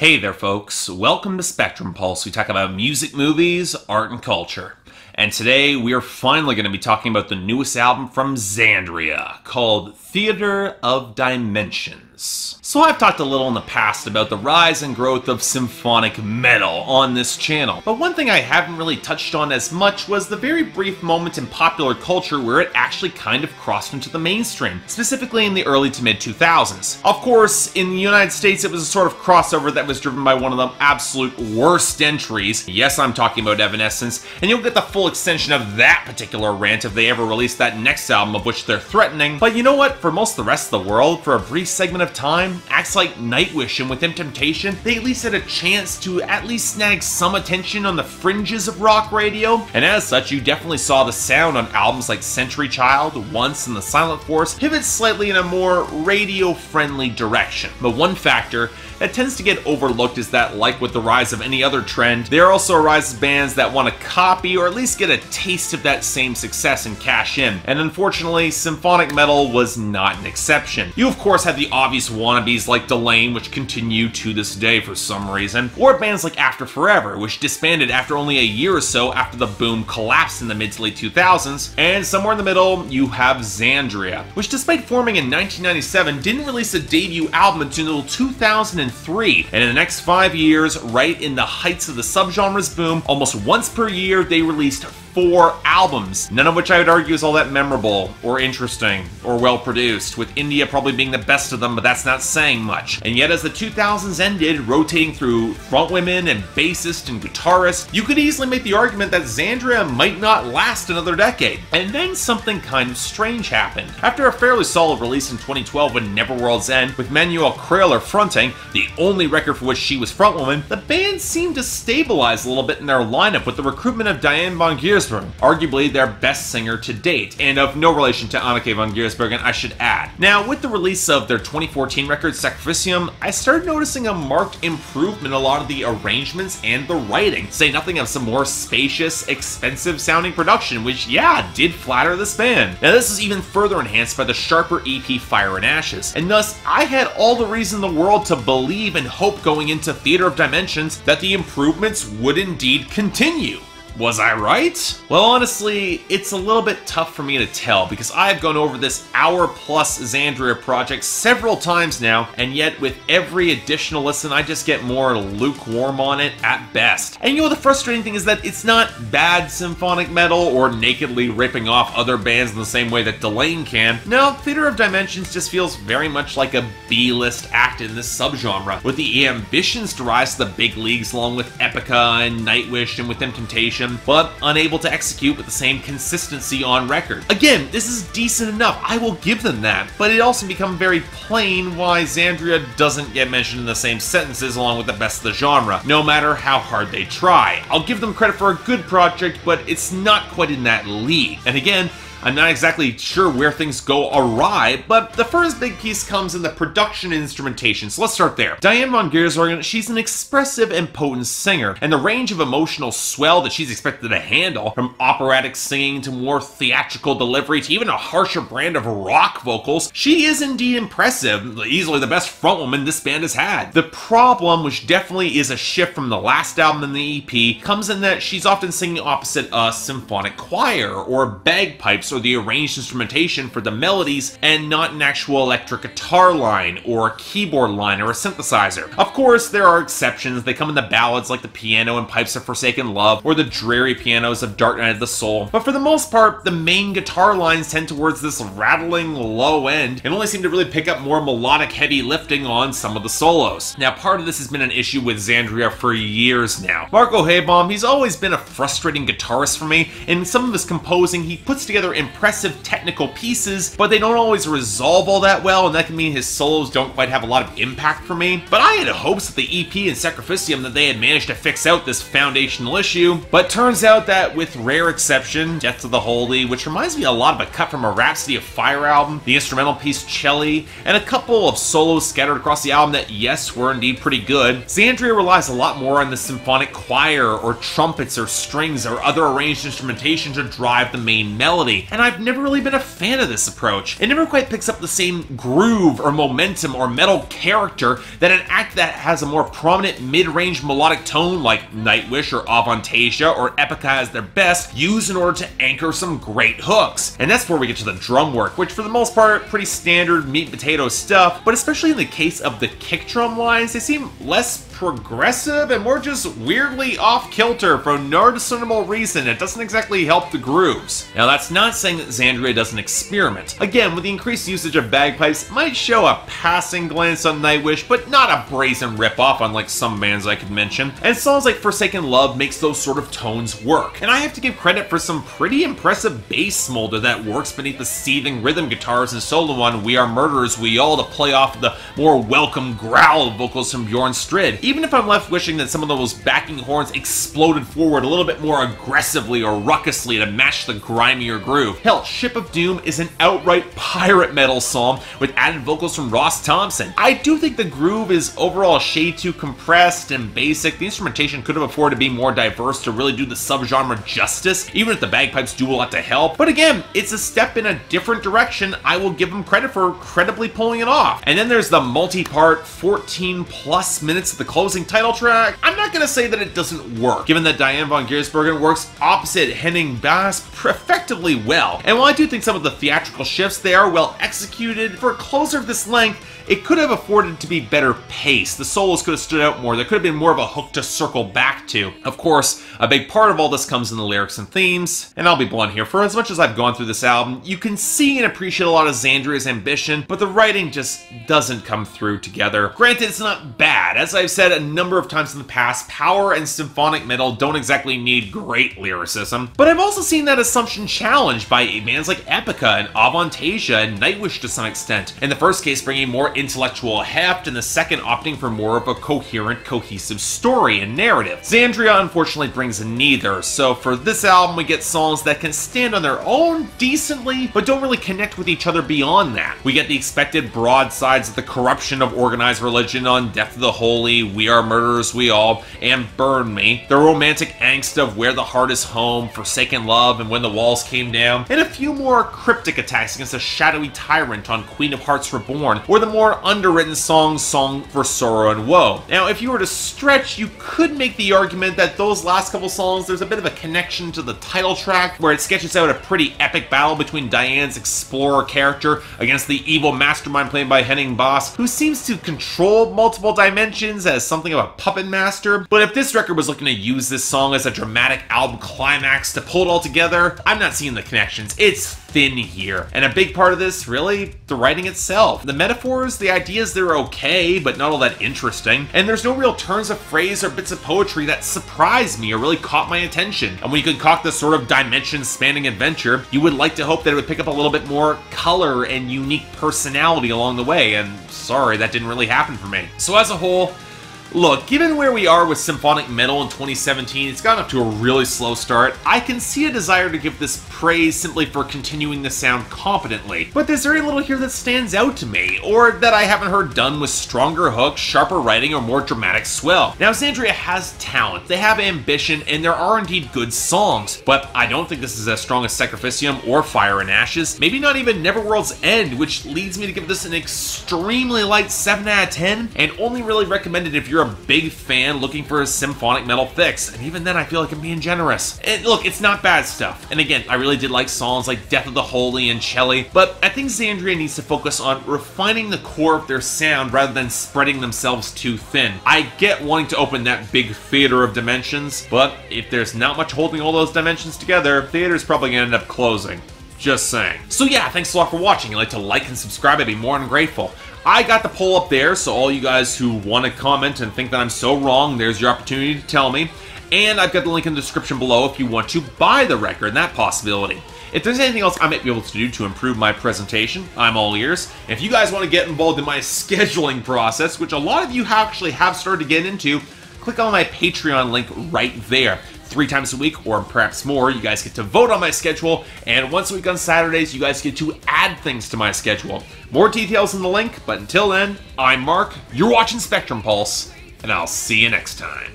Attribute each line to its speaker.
Speaker 1: Hey there folks, welcome to Spectrum Pulse. We talk about music, movies, art, and culture. And today we are finally going to be talking about the newest album from Xandria, called Theater of Dimensions. So I've talked a little in the past about the rise and growth of symphonic metal on this channel, but one thing I haven't really touched on as much was the very brief moment in popular culture where it actually kind of crossed into the mainstream, specifically in the early to mid 2000s. Of course, in the United States it was a sort of crossover that was driven by one of the absolute worst entries. Yes, I'm talking about Evanescence, and you'll get the full extension of that particular rant if they ever release that next album, of which they're threatening. But you know what? For most of the rest of the world, for a brief segment of time, acts like Nightwish and With Instrumentation, they at least had a chance to at least snag some attention on the fringes of rock radio, and as such, you definitely saw the sound on albums like Century Child, Once, and The Silent Force pivot slightly in a more radio-friendly direction. But one factor that tends to get overlooked is that, like with the rise of any other trend, there also arises bands that want to copy or at least get a taste of that same success and cash in, and unfortunately, symphonic metal was not an exception. You of course had the obvious wannabes like Delane, which continue to this day for some reason, or bands like After Forever, which disbanded after only a year or so after the boom collapsed in the mid to late 2000s, and somewhere in the middle, you have Xandria, which despite forming in 1997, didn't release a debut album until 2003, and in the next 5 years, right in the heights of the subgenre's boom, almost once per year, they released 4 albums, none of which I would argue is all that memorable, or interesting, or well produced, with India probably being the best of them, but that's not saying much. And yet as the 2000s ended, rotating through frontwomen and bassist and guitarist, you could easily make the argument that Xandria might not last another decade. And then something kind of strange happened. After a fairly solid release in 2012 with Neverworld's End, with Manuel Krahler fronting, the only record for which she was frontwoman, the band seemed to stabilize a little bit in their lineup with the recruitment of Diane von Giersberg, arguably their best singer to date, and of no relation to Anneke von Giersbergen, I should add. Now, with the release of their 2014 record Sacrificium, I started noticing a marked improvement in a lot of the arrangements and the writing, say nothing of some more spacious, expensive sounding production, which, yeah, did flatter this band. Now, this is even further enhanced by the sharper EP Fire and Ashes, and thus, I had all the reason in the world to believe and hope going into Theater of Dimensions that the improvements would indeed continue. Was I right? Well, honestly, it's a little bit tough for me to tell because I've gone over this hour-plus Xandria project several times now, and yet with every additional listen, I just get more lukewarm on it at best. And you know, the frustrating thing is that it's not bad symphonic metal or nakedly ripping off other bands in the same way that Delane can. No, Theater of Dimensions just feels very much like a B-list act in this subgenre, with the ambitions to rise to the big leagues along with Epica and Nightwish and With Instrumentation, but unable to execute with the same consistency on record. Again, this is decent enough, I will give them that, but it also becomes very plain why Xandria doesn't get mentioned in the same sentences along with the best of the genre, no matter how hard they try. I'll give them credit for a good project, but it's not quite in that league. And again, I'm not exactly sure where things go awry, but the first big piece comes in the production and instrumentation, so let's start there. Diane von Giersbergen, she's an expressive and potent singer, and the range of emotional swell that she's expected to handle, from operatic singing to more theatrical delivery to even a harsher brand of rock vocals, she is indeed impressive, easily the best frontwoman this band has had. The problem, which definitely is a shift from the last album in the EP, comes in that she's often singing opposite a symphonic choir, or bagpipes, or the arranged instrumentation for the melodies, and not an actual electric guitar line, or a keyboard line, or a synthesizer. Of course, there are exceptions. They come in the ballads like the piano and Pipes of Forsaken Love, or the dreary pianos of Dark Night of the Soul. But for the most part, the main guitar lines tend towards this rattling low end, and only seem to really pick up more melodic heavy lifting on some of the solos. Now, part of this has been an issue with Xandria for years now. Marco Haybaum, he's always been a frustrating guitarist for me. In some of his composing, he puts together impressive technical pieces, but they don't always resolve all that well, and that can mean his solos don't quite have a lot of impact for me. But I had hopes that the EP and Sacrificium that they had managed to fix out this foundational issue, but turns out that with rare exception, Death to the Holy, which reminds me a lot of a cut from a Rhapsody of Fire album, the instrumental piece Ceili, and a couple of solos scattered across the album that, yes, were indeed pretty good, Xandria relies a lot more on the symphonic choir, or trumpets, or strings, or other arranged instrumentation to drive the main melody, and I've never really been a fan of this approach. It never quite picks up the same groove or momentum or metal character that an act that has a more prominent mid-range melodic tone like Nightwish or Avantasia or Epica as their best use in order to anchor some great hooks. And that's where we get to the drum work, which for the most part, pretty standard meat and potato stuff, but especially in the case of the kick drum lines, they seem less progressive and more just weirdly off-kilter for no discernible reason. It doesn't exactly help the grooves. Now that's not saying that Xandria doesn't experiment. Again, with the increased usage of bagpipes, it might show a passing glance on Nightwish, but not a brazen ripoff unlike some bands I could mention. And songs like Forsaken Love makes those sort of tones work. And I have to give credit for some pretty impressive bass smolder that works beneath the seething rhythm guitars and solo on We Are Murderers We All to play off the more welcome growl vocals from Bjorn Strid. Even if I'm left wishing that some of those backing horns exploded forward a little bit more aggressively or ruckusly to match the grimier groove. Hell, Ship of Doom is an outright pirate metal song with added vocals from Ross Thompson. I do think the groove is overall a shade too compressed and basic. The instrumentation could have afforded to be more diverse to really do the subgenre justice, even if the bagpipes do a lot to help. But again, it's a step in a different direction. I will give them credit for credibly pulling it off. And then there's the multi-part 14 plus minutes of the closing title track. I'm not gonna say that it doesn't work, given that Diane von Giersbergen works opposite Henning Bass effectively well. And while I do think some of the theatrical shifts they are well executed, for a closer of this length, it could have afforded to be better paced. The solos could have stood out more. There could have been more of a hook to circle back to. Of course, a big part of all this comes in the lyrics and themes. And I'll be blunt here, for as much as I've gone through this album, you can see and appreciate a lot of Xandria's ambition, but the writing just doesn't come through together. Granted, it's not bad. As I've said a number of times in the past, power and symphonic metal don't exactly need great lyricism. But I've also seen that assumption challenged by bands like Epica and Avantasia and Nightwish to some extent. In the first case, bringing more intellectual heft, and the second opting for more of a coherent, cohesive story and narrative. Xandria unfortunately brings neither, so for this album we get songs that can stand on their own decently, but don't really connect with each other beyond that. We get the expected broadsides of the corruption of organized religion on Death of the Holy, We Are Murderers We All, and Burn Me, the romantic angst of Where the Heart Is Home, Forsaken Love, and When the Walls Came Down, and a few more cryptic attacks against a shadowy tyrant on Queen of Hearts Reborn, or the more underwritten Song for Sorrow and Woe. Now, if you were to stretch, you could make the argument that those last couple songs, there's a bit of a connection to the title track, where it sketches out a pretty epic battle between Diane's explorer character against the evil mastermind played by Henning Bass, who seems to control multiple dimensions as something of a puppet master. But if this record was looking to use this song as a dramatic album climax to pull it all together, I'm not seeing the connections. It's thin here. And a big part of this, really, the writing itself. The metaphors, the ideas, they're okay, but not all that interesting. And there's no real turns of phrase or bits of poetry that surprised me or really caught my attention. And when you concoct this sort of dimension-spanning adventure, you would like to hope that it would pick up a little bit more color and unique personality along the way, and sorry, that didn't really happen for me. So as a whole, look, given where we are with symphonic metal in 2017, it's gotten up to a really slow start. I can see a desire to give this praise simply for continuing to sound competently, but there's very little here that stands out to me, or that I haven't heard done with stronger hooks, sharper writing, or more dramatic swell. Now, Xandria has talent, they have ambition, and there are indeed good songs, but I don't think this is as strong as Sacrificium or Fire and Ashes, maybe not even Neverworld's End, which leads me to give this an extremely light 7 out of 10, and only really recommend it if you're a big fan looking for a symphonic metal fix, and even then I feel like I'm being generous. And look, it's not bad stuff, and again, I really did like songs like Death of the Holy and Ceili, but I think Xandria needs to focus on refining the core of their sound rather than spreading themselves too thin. I get wanting to open that big theater of dimensions, but if there's not much holding all those dimensions together, theater's probably gonna end up closing. Just saying. So yeah, thanks a lot for watching. If you'd like to like and subscribe, I'd be more than grateful. I got the poll up there, so all you guys who want to comment and think that I'm so wrong, there's your opportunity to tell me. And I've got the link in the description below if you want to buy the record, and that possibility. If there's anything else I might be able to do to improve my presentation, I'm all ears. And if you guys want to get involved in my scheduling process, which a lot of you actually have started to get into, click on my Patreon link right there. 3 times a week, or perhaps more, you guys get to vote on my schedule, and once a week on Saturdays, you guys get to add things to my schedule. More details in the link, but until then, I'm Mark, you're watching Spectrum Pulse, and I'll see you next time.